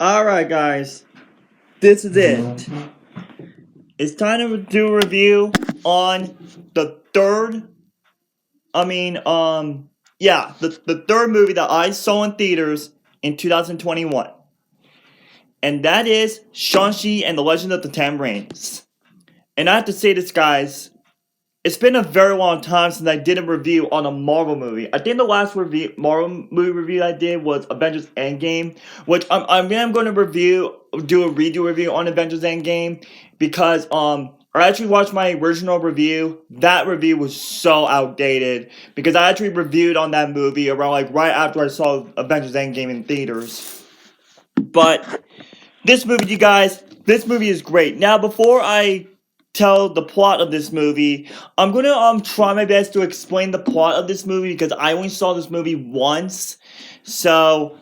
Alright, guys, this is it. It's time to do a review on the third, I mean, yeah, the third movie that I saw in theaters in 2021. And that is Shang-Chi and the Legend of the Ten Rings. And I have to say this, guys, it's been a very long time since I did a review on a Marvel movie. I think the last Marvel movie review I did was Avengers Endgame, which I'm going to do a redo review on Avengers Endgame because I actually watched my original review. That review was so outdated because I actually reviewed on that movie around right after I saw Avengers Endgame in theaters. But this movie, you guys, this movie is great. Now, before I tell the plot of this movie, I'm gonna try my best to explain the plot of this movie because I only saw this movie once. So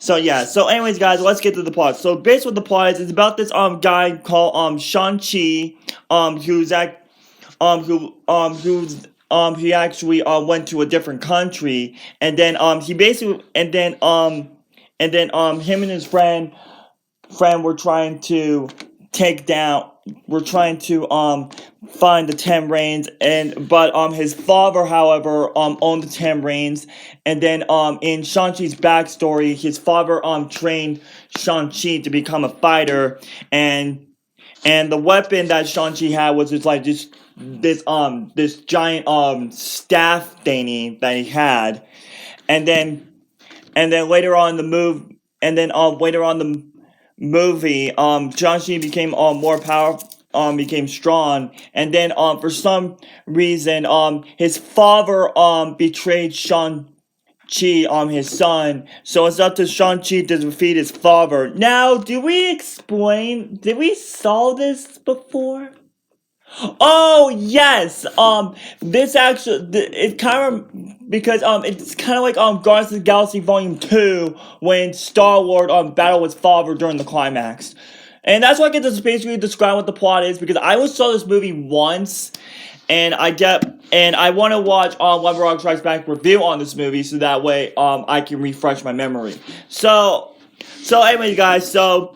yeah. So anyways, guys, let's get to the plot. So basically, what the plot is, it's about this guy called Shang-Chi who's he actually went to a different country, and then he basically him and his friend were trying to take down we're trying to find the Ten Rings, and but his father, however, owned the Ten Rings. And then in Shang-Chi's backstory, his father trained Shang-Chi to become a fighter, and the weapon that Shang-Chi had was just like this giant staff thingy that he had. And then later on in the later on the movie, Shang-Chi became more powerful, became strong, and then for some reason, his father betrayed Shang-Chi, his son. So it's up to Shang-Chi to defeat his father. Now, did we saw this before? Oh yes. This actually it kind of because it's kind of like Guardians of the Galaxy Volume 2 when Star-Lord battled with father during the climax. And that's why I get to basically describe what the plot is, because I only saw this movie once, and I want to watch One Rock Strikes Back review on this movie so that way I can refresh my memory. So anyway, guys, so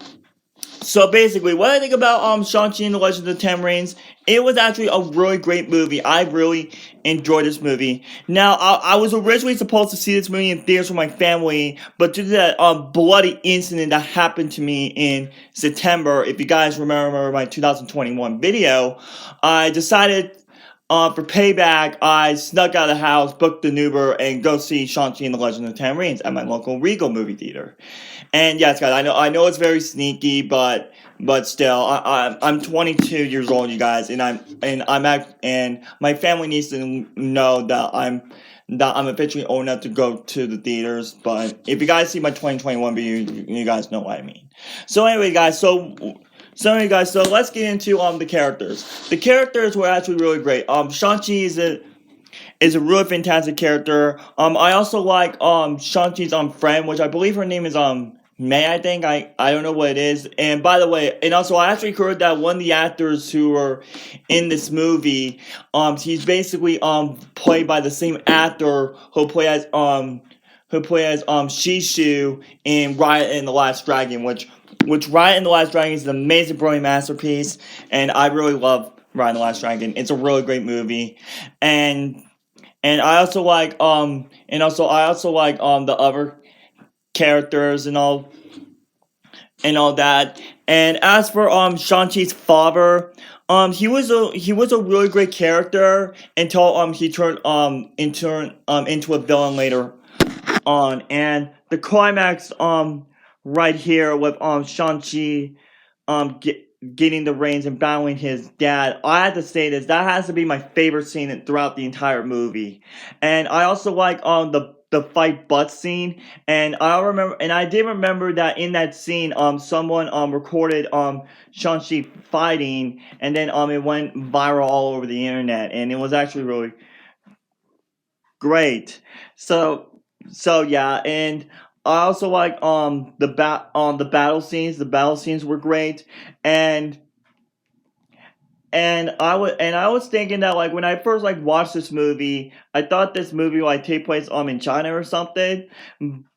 basically, what I think about Shang-Chi and the Legend of the Ten Rings, it was actually a really great movie. I really enjoyed this movie. Now, I was originally supposed to see this movie in theaters with my family, but due to that bloody incident that happened to me in September, if you guys remember my 2021 video, I decided for payback, I snuck out of the house, booked an Uber, and go see Shang-Chi and the Legend of the Ten Rings at my local Regal movie theater. And yes, guys, I know it's very sneaky, but still, I'm 22 years old, you guys, and my family needs to know that I'm officially old enough to go to the theaters. But if you guys see my 2021 video, you guys know what I mean. So anyway, guys, so let's get into the characters. The characters were actually really great. Shang-Chi is a really fantastic character. I also like Shang-Chi's friend, which I believe her name is May, I think. I don't know what it is. And by the way, and also I actually heard that one of the actors who were in this movie, he's basically played by the same actor who played as Shishu in Riot and the Last Dragon, which Riot and the Last Dragon is an amazing, brilliant masterpiece, and I really love Riot and the Last Dragon. It's a really great movie, and I also like the other characters and all that. And as for Shang-Chi's father, he was a really great character until he turned into a villain later on. And the climax right here with Shang-Chi getting the reins and battling his dad, I have to say this, that has to be my favorite scene throughout the entire movie. And I also like the fight butt scene, and I did remember that in that scene someone recorded Shang-Chi fighting, and then it went viral all over the internet, and it was actually really great. So yeah, and I also like the battle scenes. The battle scenes were great, and And I was thinking that like when I first like watched this movie, I thought this movie would like take place in China or something.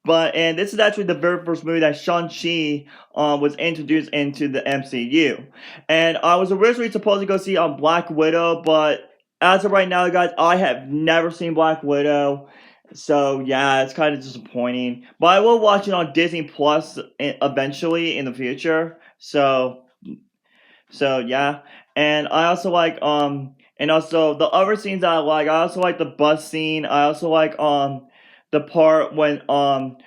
But and this is actually the very first movie that Shang-Chi was introduced into the MCU. And I was originally supposed to go see Black Widow, but as of right now, guys, I have never seen Black Widow. So yeah, it's kind of disappointing. But I will watch it on Disney Plus eventually in the future. So yeah, and I also like and also the other scenes that I like. I also like the bus scene. I also like the part when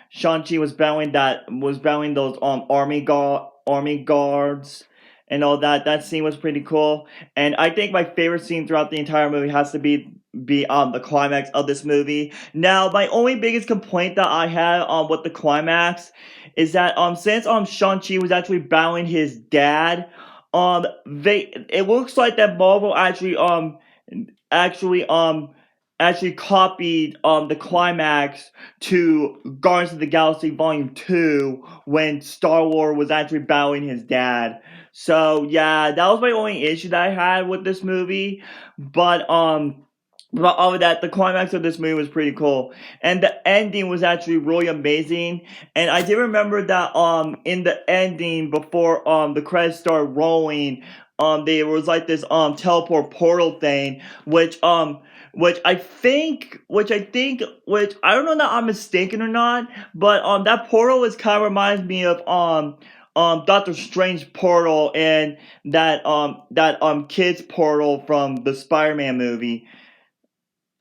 Shang-Chi was battling those army guards and all that. That scene was pretty cool. And I think my favorite scene throughout the entire movie has to be the climax of this movie. Now, my only biggest complaint that I had with the climax is that since Shang-Chi was actually battling his dad, they it looks like that Marvel actually actually copied the climax to Guardians of the Galaxy Volume 2 when Star Wars was actually battling his dad. So yeah, that was my only issue that I had with this movie. But other than that, the climax of this movie was pretty cool. And the ending was actually really amazing. And I did remember that in the ending before the credits started rolling, there was like this teleport portal thing, which I don't know that I'm mistaken or not, but that portal is kind of reminds me of Doctor Strange portal and that kids portal from the Spider-Man movie.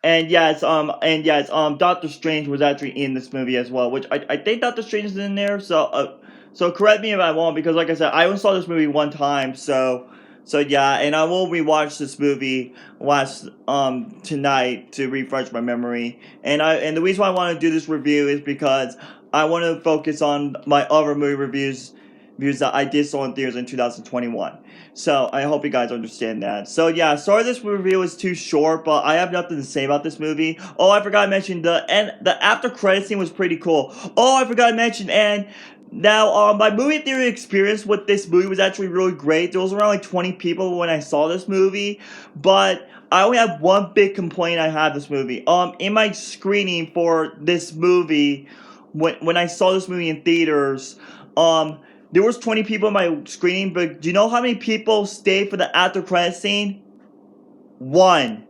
And yes, Doctor Strange was actually in this movie as well, which I think Doctor Strange is in there. So correct me if I won't, because like I said, I only saw this movie one time. So yeah, and I will rewatch this movie last tonight to refresh my memory. And the reason why I want to do this review is because I want to focus on my other movie reviews that I did saw in theaters in 2021. So I hope you guys understand that. So yeah, sorry this review is too short, but I have nothing to say about this movie. Oh, I forgot to mention the after credit scene was pretty cool. Oh, I forgot to mention and now my movie theater experience with this movie was actually really great. There was around like 20 people when I saw this movie, but I only have one big complaint I had this movie. In my screening for this movie, when I saw this movie in theaters, there was 20 people in my screening, but do you know how many people stayed for the after credit scene? One.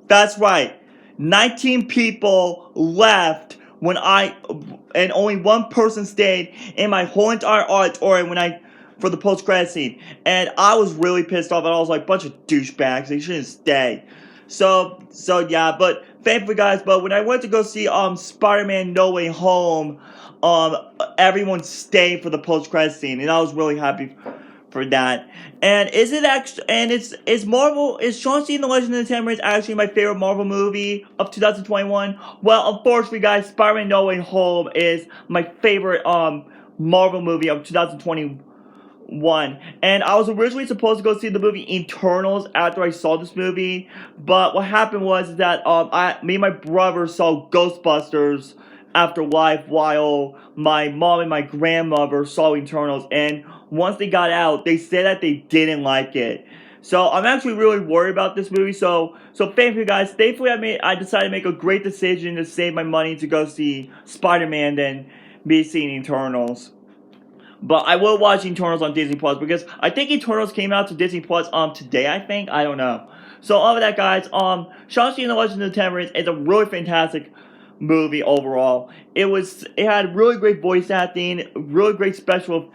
That's right. 19 people left when and only one person stayed in my whole entire auditorium for the post credit scene. And I was really pissed off, and I was like, bunch of douchebags, they shouldn't stay. So yeah, but thankfully guys, but when I went to go see Spider-Man No Way Home, um everyone stayed for the post credit scene, and I was really happy for that. And is it actually? And is Marvel? Is Shang-Chi and the Legend of the Ten Rings actually my favorite Marvel movie of 2021? Well, unfortunately, guys, Spider-Man: No Way Home is my favorite Marvel movie of 2021. And I was originally supposed to go see the movie Eternals after I saw this movie, but what happened was that me and my brother saw Ghostbusters Afterlife while my mom and my grandmother saw Eternals, and once they got out, they said that they didn't like it. So I'm actually really worried about this movie. So thankfully, guys, thankfully I decided to make a great decision to save my money to go see Spider-Man than be seeing Eternals. But I will watch Eternals on Disney Plus because I think Eternals came out to Disney Plus today. I think I don't know. So all of that, guys. Shang-Chi and the Legend of the Ten Rings is a really fantastic movie overall. It had really great voice acting, really great special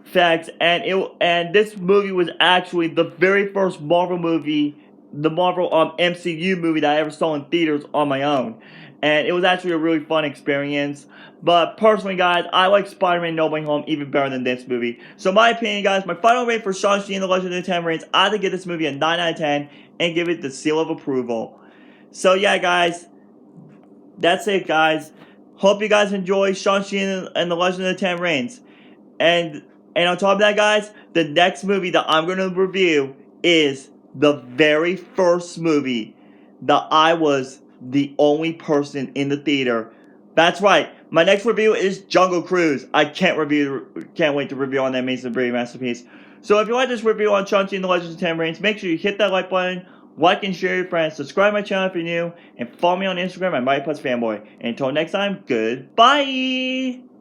effects, and this movie was actually the very first Marvel movie, the Marvel MCU movie that I ever saw in theaters on my own, and it was actually a really fun experience. But personally, guys, I like Spider-Man No Way Home even better than this movie. So my opinion, guys, my final rate for Shang-Chi and the Legend of the Ten Rings, I would give this movie a 9 out of 10 and give it the seal of approval. So yeah, guys, that's it, guys. Hope you guys enjoy Shang-Chi and the Legend of the Ten Rings. And and on top of that, guys, the next movie that I'm going to review is the very first movie that I was the only person in the theater. That's right. My next review is Jungle Cruise. I can't wait to review on that amazing Brady masterpiece. So if you like this review on Shang-Chi and the Legends of Ten Rings, make sure you hit that like button, like and share with your friends, subscribe to my channel if you're new, and follow me on Instagram at MightyPlusFanboy. And until next time, goodbye!